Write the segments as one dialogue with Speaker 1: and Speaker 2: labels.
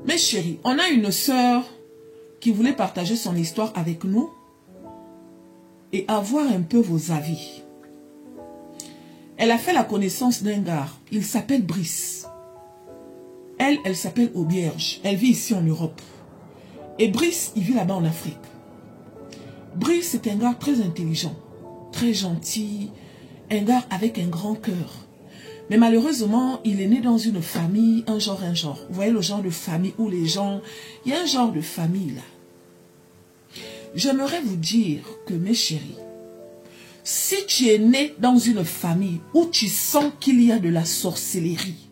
Speaker 1: Mes chéris, on a une sœur qui voulait partager son histoire avec nous et avoir un peu vos avis. Elle a fait la connaissance d'un gars. Il s'appelle Brice. Elle s'appelle Aubierge. Elle vit ici en Europe. Et Brice, il vit là-bas en Afrique. Brice, c'est un gars très intelligent, très gentil, un gars avec un grand cœur. Mais malheureusement, il est né dans une famille, un genre. Vous voyez le genre de famille où les gens... Il y a un genre de famille là. J'aimerais vous dire que mes chéris, si tu es né dans une famille où tu sens qu'il y a de la sorcellerie,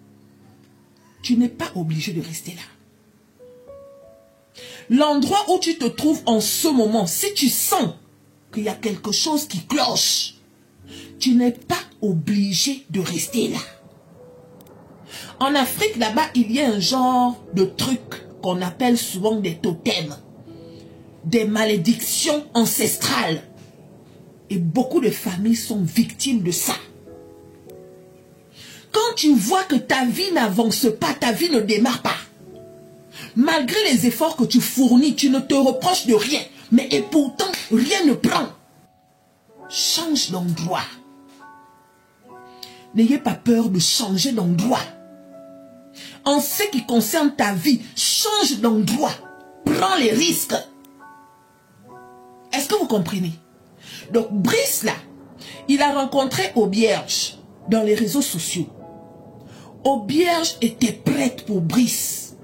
Speaker 1: tu n'es pas obligé de rester là. L'endroit où tu te trouves en ce moment, si tu sens qu'il y a quelque chose qui cloche, tu n'es pas obligé de rester là. En Afrique, là-bas, il y a un genre de truc qu'on appelle souvent des totems, des malédictions ancestrales. Et beaucoup de familles sont victimes de ça. Quand tu vois que ta vie n'avance pas, ta vie ne démarre pas, malgré les efforts que tu fournis, tu ne te reproches de rien, mais et pourtant, rien ne prend. Change d'endroit. N'ayez pas peur de changer d'endroit. En ce qui concerne ta vie, change d'endroit. Prends les risques. Est-ce que vous comprenez? Donc, Brice, là, il a rencontré Aubierge dans les réseaux sociaux. Aubierge était prête pour Brice.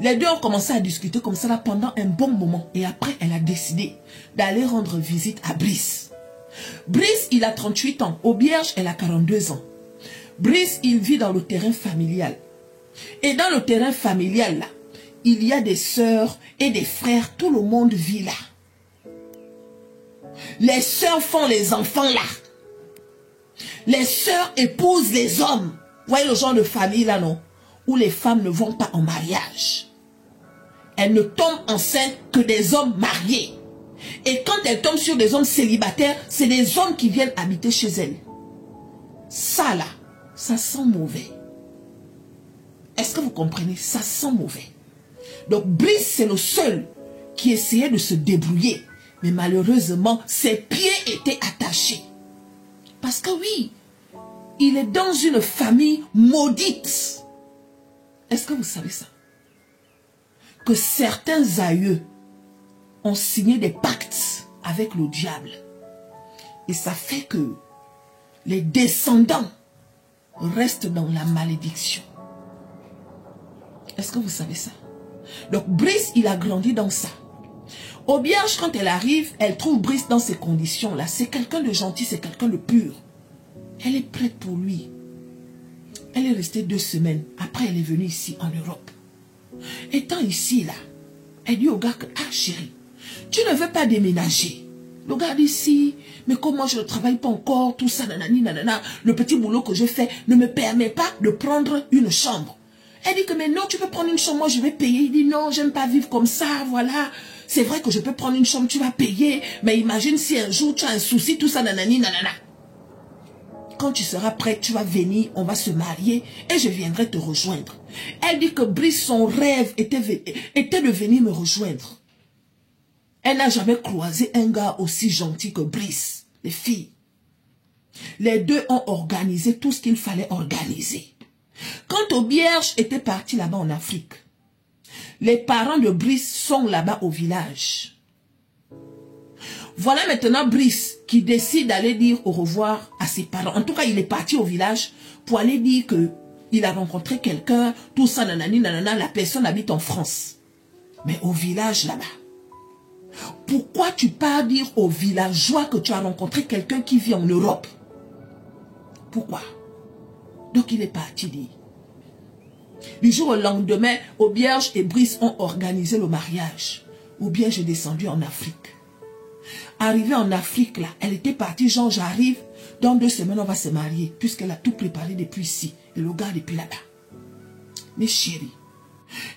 Speaker 1: Les deux ont commencé à discuter comme ça là pendant un bon moment. Et après, elle a décidé d'aller rendre visite à Brice. Brice, il a 38 ans. Aubierge, elle a 42 ans. Brice, il vit dans le terrain familial. Et dans le terrain familial, là, il y a des sœurs et des frères. Tout le monde vit là. Les sœurs font les enfants là. Les sœurs épousent les hommes. Vous voyez le genre de famille là, non? Où les femmes ne vont pas en mariage. Elles ne tombent enceintes que des hommes mariés. Et quand elles tombent sur des hommes célibataires, c'est des hommes qui viennent habiter chez elles. Ça là, ça sent mauvais. Est-ce que vous comprenez? Ça sent mauvais. Donc Brice, c'est le seul qui essayait de se débrouiller. Mais malheureusement, ses pieds étaient attachés. Parce que oui, il est dans une famille maudite. Est-ce que vous savez ça? Que certains aïeux ont signé des pactes avec le diable. Et ça fait que les descendants restent dans la malédiction. Est-ce que vous savez ça? Donc Brice, il a grandi dans ça. Aubierge, quand elle arrive, elle trouve Brice dans ces conditions-là. C'est quelqu'un de gentil, c'est quelqu'un de pur. Elle est prête pour lui. Elle est restée 2 semaines. Après, elle est venue ici, en Europe. Étant ici, là, elle dit au gars que, ah chérie, tu ne veux pas déménager. Le gars dit, si, mais comme moi je ne travaille pas encore, tout ça, nanani, nanana, le petit boulot que je fais ne me permet pas de prendre une chambre. Elle dit que, mais non, tu peux prendre une chambre, moi je vais payer. Il dit, non, j'aime pas vivre comme ça, voilà. C'est vrai que je peux prendre une chambre, tu vas payer, mais imagine si un jour tu as un souci, tout ça, nanani, nanana. Quand tu seras prête, tu vas venir, on va se marier et je viendrai te rejoindre. Elle dit que Brice, son rêve était de venir me rejoindre. Elle n'a jamais croisé un gars aussi gentil que Brice, les filles. Les deux ont organisé tout ce qu'il fallait organiser. Quand Aubierge était parti là-bas en Afrique, les parents de Brice sont là-bas au village. Voilà maintenant Brice qui décide d'aller dire au revoir à ses parents. En tout cas, il est parti au village pour aller dire que il a rencontré quelqu'un, tout ça, nanani, nanana, la personne habite en France. Mais au village là-bas, pourquoi tu pars dire aux villageois que tu as rencontré quelqu'un qui vit en Europe? Pourquoi? Donc il est parti dire. Du jour au lendemain, Aubierge et Brice ont organisé le mariage. Aubierge est descendu en Afrique. Arrivée en Afrique, là, elle était partie, genre j'arrive, dans 2 semaines on va se marier, puisqu'elle a tout préparé depuis ici, et le gars depuis là-bas. Mais chérie,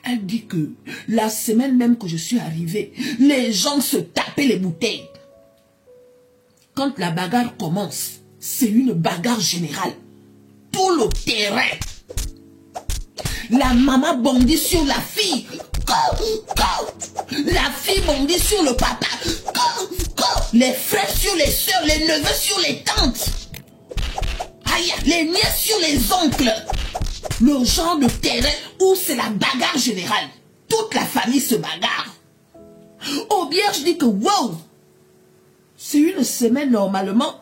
Speaker 1: elle dit que la semaine même que je suis arrivée, les gens se tapaient les bouteilles. Quand la bagarre commence, c'est une bagarre générale. Tout le terrain. La maman bondit sur la fille. La fille bondit sur le papa. Les frères sur les soeurs, les neveux sur les tantes. Aïe, les nièces sur les oncles. Le genre de terrain où c'est la bagarre générale. Toute la famille se bagarre. Aubière, je dis que wow, c'est une semaine normalement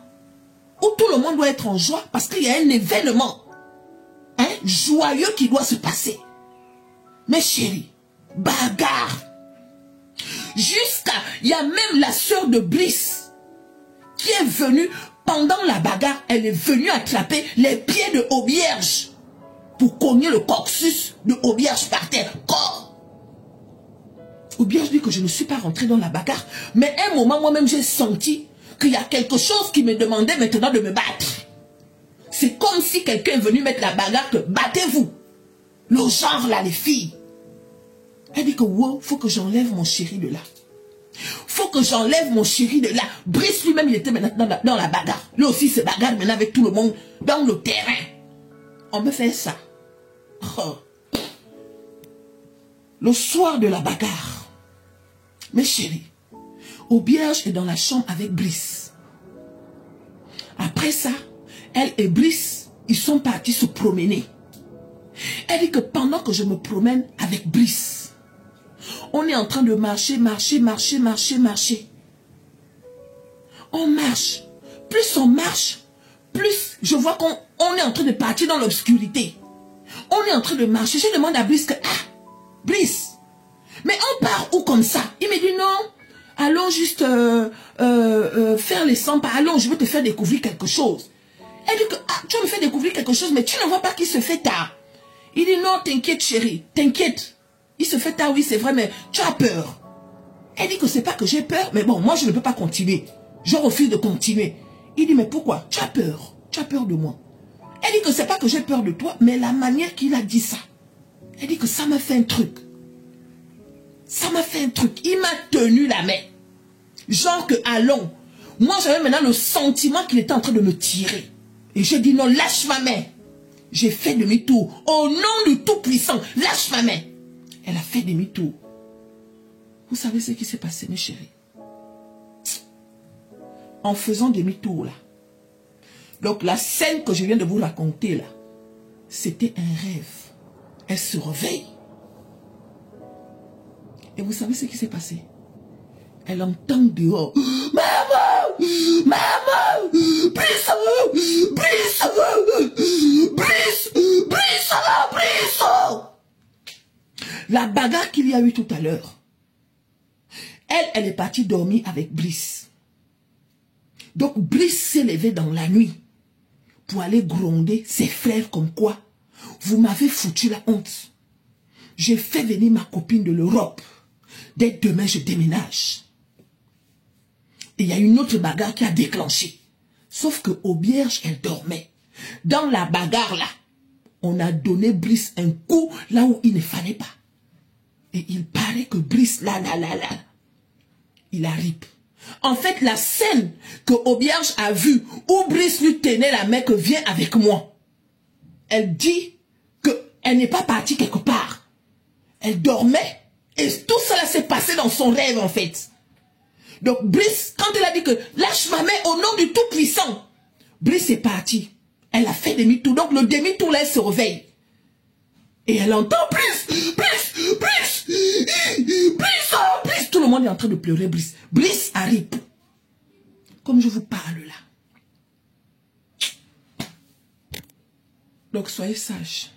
Speaker 1: où tout le monde doit être en joie parce qu'il y a un événement joyeux qui doit se passer. Mais chérie, bagarre. Jusqu'à, il y a même la sœur de Brice qui est venue pendant la bagarre. Elle est venue attraper les pieds de Aubierge pour cogner le coccyx de Aubierge par terre. Aubierge dit que je ne suis pas rentrée dans la bagarre, mais à un moment moi-même j'ai senti qu'il y a quelque chose qui me demandait maintenant de me battre. C'est comme si quelqu'un est venu mettre la bagarre que battez-vous. Le genre là, les filles. Elle dit que wow, faut que j'enlève mon chéri de là. Faut que j'enlève mon chéri de là. Brice lui-même, il était maintenant dans la bagarre. Lui aussi se bagarre maintenant avec tout le monde dans le terrain. On me fait ça. Oh. Le soir de la bagarre, mes chéris, Aubierge est dans la chambre avec Brice. Après ça, elle et Brice, ils sont partis se promener. Elle dit que pendant que je me promène avec Brice, on est en train de marcher. On marche. Plus on marche, plus je vois qu'on est en train de partir dans l'obscurité. On est en train de marcher. Je demande à Brice que, Brice, mais on part où comme ça? Il me dit non, allons juste faire les 100 pas. Allons, je veux te faire découvrir quelque chose. Elle dit que, tu vas me faire découvrir quelque chose, mais tu ne vois pas qu'il se fait tard. Il dit non, t'inquiète chérie, t'inquiète. Il se fait tard, oui c'est vrai, mais tu as peur. Elle dit que c'est pas que j'ai peur, mais bon, moi je ne peux pas continuer. Je refuse de continuer. Il dit mais pourquoi? Tu as peur de moi. Elle dit que c'est pas que j'ai peur de toi, mais la manière qu'il a dit ça. Elle dit que ça m'a fait un truc. Ça m'a fait un truc. Il m'a tenu la main. Genre que allons. Moi j'avais maintenant le sentiment qu'il était en train de me tirer. Et je dis non, lâche ma main. J'ai fait demi-tour. Au nom du Tout-Puissant, lâche ma main. Elle a fait demi-tour. Vous savez ce qui s'est passé, mes chéris? En faisant demi-tour, là. Donc, la scène que je viens de vous raconter, là, c'était un rêve. Elle se réveille. Et vous savez ce qui s'est passé? Elle entend dehors. Maman! Maman! Brice! Brice! Brice! Brice! Brice! La bagarre qu'il y a eu tout à l'heure. Elle est partie dormir avec Brice. Donc Brice s'est levé dans la nuit pour aller gronder ses frères comme quoi. Vous m'avez foutu la honte. J'ai fait venir ma copine de l'Europe. Dès demain, je déménage. Et il y a une autre bagarre qui a déclenché. Sauf que Aubierge, elle dormait. Dans la bagarre là, on a donné Brice un coup là où il ne fallait pas. Et il paraît que Brice, là, il arrive. En fait, la scène que Aubierge a vue, où Brice lui tenait la main que viens avec moi, elle dit qu'elle n'est pas partie quelque part. Elle dormait et tout cela s'est passé dans son rêve en fait. Donc Brice, quand elle a dit que lâche ma main au nom du Tout-Puissant, Brice est parti. Elle a fait demi-tour. Donc le demi-tour là, elle se réveille. Et elle entend Brice, Brice, Brice, Brice, oh, Brice. Tout le monde est en train de pleurer Brice. Brice arrive. Comme je vous parle là. Donc soyez sages.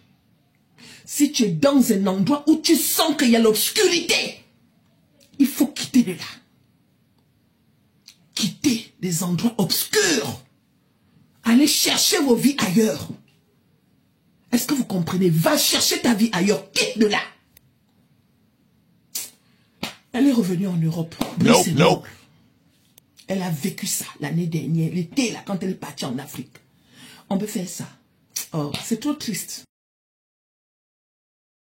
Speaker 1: Si tu es dans un endroit où tu sens qu'il y a l'obscurité, il faut quitter de là. Quitter des endroits obscurs. Allez chercher vos vies ailleurs. Est-ce que vous comprenez? Va chercher ta vie ailleurs. Quitte de là. Elle est revenue en Europe. Non. Elle a vécu ça l'année dernière. L'été là, quand elle est partie en Afrique. On peut faire ça. Oh, c'est trop triste.